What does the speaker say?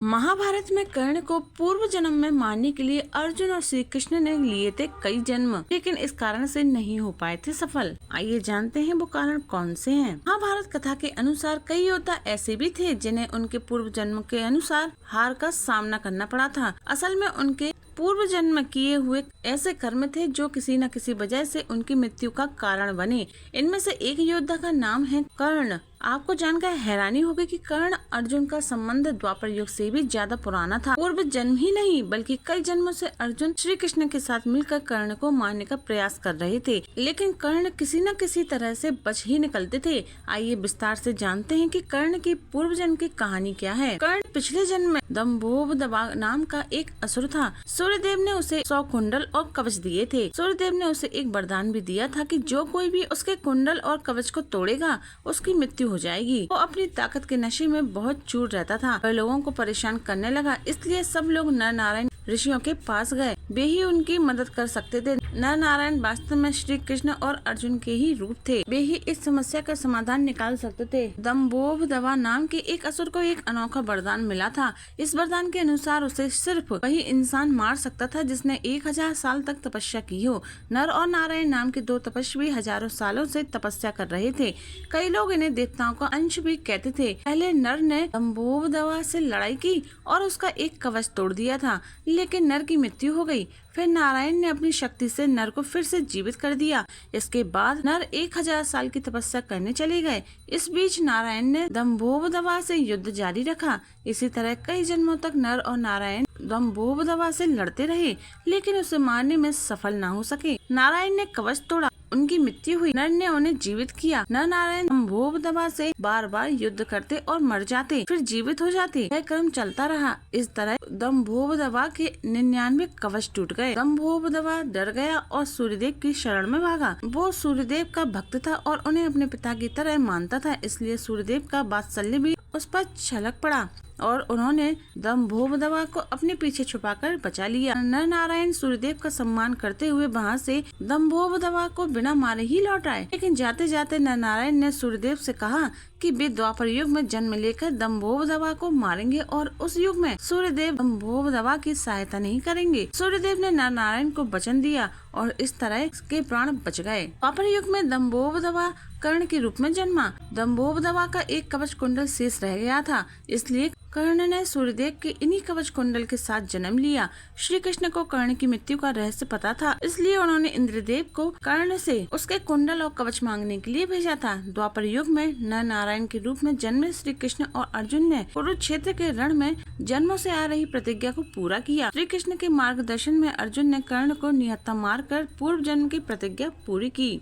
महाभारत में कर्ण को पूर्व जन्म में मारने के लिए अर्जुन और श्री कृष्ण ने लिए थे कई जन्म, लेकिन इस कारण से नहीं हो पाए थे सफल। आइए जानते हैं वो कारण कौन से हैं। महाभारत कथा के अनुसार कई योद्धा ऐसे भी थे जिन्हें उनके पूर्व जन्म के अनुसार हार का सामना करना पड़ा था। असल में उनके पूर्व जन्म किए हुए ऐसे कर्म थे जो किसी न किसी वजह से उनकी मृत्यु का कारण बने। इनमें से एक योद्धा का नाम है कर्ण। आपको जानकर हैरानी होगी कि कर्ण अर्जुन का संबंध द्वापर युग से भी ज्यादा पुराना था। पूर्व जन्म ही नहीं बल्कि कई जन्मों से अर्जुन श्री कृष्ण के साथ मिलकर कर्ण को मारने का प्रयास कर रहे थे, लेकिन कर्ण किसी न किसी तरह से बच ही निकलते थे। आइए विस्तार से जानते हैं कि कर्ण की पूर्व जन्म की कहानी क्या है। कर्ण पिछले जन्म में दंभोबदवा नाम का एक असुर था। सूर्यदेव ने उसे 100 कुंडल और कवच दिए थे। सूर्यदेव ने उसे एक वरदान भी दिया था कि जो कोई भी उसके कुंडल और कवच को तोड़ेगा उसकी मृत्यु हो जाएगी। वो अपनी ताकत के नशे में बहुत चूर रहता था। वह लोगों को परेशान करने लगा, इसलिए सब लोग नर नारायण ऋषियों के पास गए। वे ही उनकी मदद कर सकते थे। नर नारायण वास्तव में श्री कृष्ण और अर्जुन के ही रूप थे। वे ही इस समस्या का समाधान निकाल सकते थे। दंभोबदवा नाम के एक असुर को एक अनोखा वरदान मिला था। इस वरदान के अनुसार उसे सिर्फ वही इंसान मार सकता था जिसने 1000 साल तक तपस्या की हो। नर और नारायण नाम के दो तपस्वी हजारों सालों से तपस्या कर रहे थे। कई लोग इन्हें देवताओं का अंश भी कहते थे। पहले नर ने दंभोबदवा से लड़ाई की और उसका एक कवच तोड़ दिया था, लेकिन नर की मृत्यु हो गई। फिर नारायण ने अपनी शक्ति से नर को फिर से जीवित कर दिया। इसके बाद नर 1000 साल की तपस्या करने चले गए। इस बीच नारायण ने दंभोबदवा से युद्ध जारी रखा। इसी तरह कई जन्मों तक नर और नारायण दंभोबदवा से लड़ते रहे, लेकिन उसे मारने में सफल न हो सके। नारायण ने कवच तोड़ा, उनकी मृत्यु हुई। नर ने उन्हें जीवित किया। नर नारायण दंभोबदवा से बार बार युद्ध करते और मर जाते, फिर जीवित हो जाते। यह क्रम चलता रहा। इस तरह दंभोबदवा के 99 कवच टूट गए। दंभोबदवा डर गया और सूर्यदेव की शरण में भागा। वो सूर्यदेव का भक्त था और उन्हें अपने पिता की तरह मानता था, इसलिए सूर्यदेव का वात्सल्य भी उस पर छलक पड़ा और उन्होंने दंभोबदवा को अपने पीछे छुपाकर बचा लिया। नर नारायण सूर्यदेव का सम्मान करते हुए वहां से दंभोबदवा को बिना मारे ही लौट आए, लेकिन जाते जाते नर नारायण ने सूर्यदेव से कहा कि वे द्वापर युग में जन्म लेकर दंभोबदवा को मारेंगे और उस युग में सूर्यदेव दंभोबदवा की सहायता नहीं करेंगे। सूर्यदेव ने नर नारायण को वचन दिया और इस तरह के प्राण बच गए। द्वापर युग में दंभोबदवा कर्ण के रूप में जन्मा। दंभोबदवा का एक कवच कुंडल शेष रह गया था, इसलिए कर्ण ने सूर्यदेव के इन्हीं कवच कुंडल के साथ जन्म लिया। श्री कृष्ण को कर्ण की मृत्यु का रहस्य पता था, इसलिए उन्होंने इंद्रदेव को कर्ण से उसके कुंडल और कवच मांगने के लिए भेजा था। द्वापर युग में नर नारायण के रूप में जन्मे श्री कृष्ण और अर्जुन ने कुरुक्षेत्र के रण में जन्मों से आ रही प्रतिज्ञा को पूरा किया। श्री कृष्ण के मार्गदर्शन में अर्जुन ने कर्ण को निहत्था मारकर पूर्व जन्म की प्रतिज्ञा पूरी की।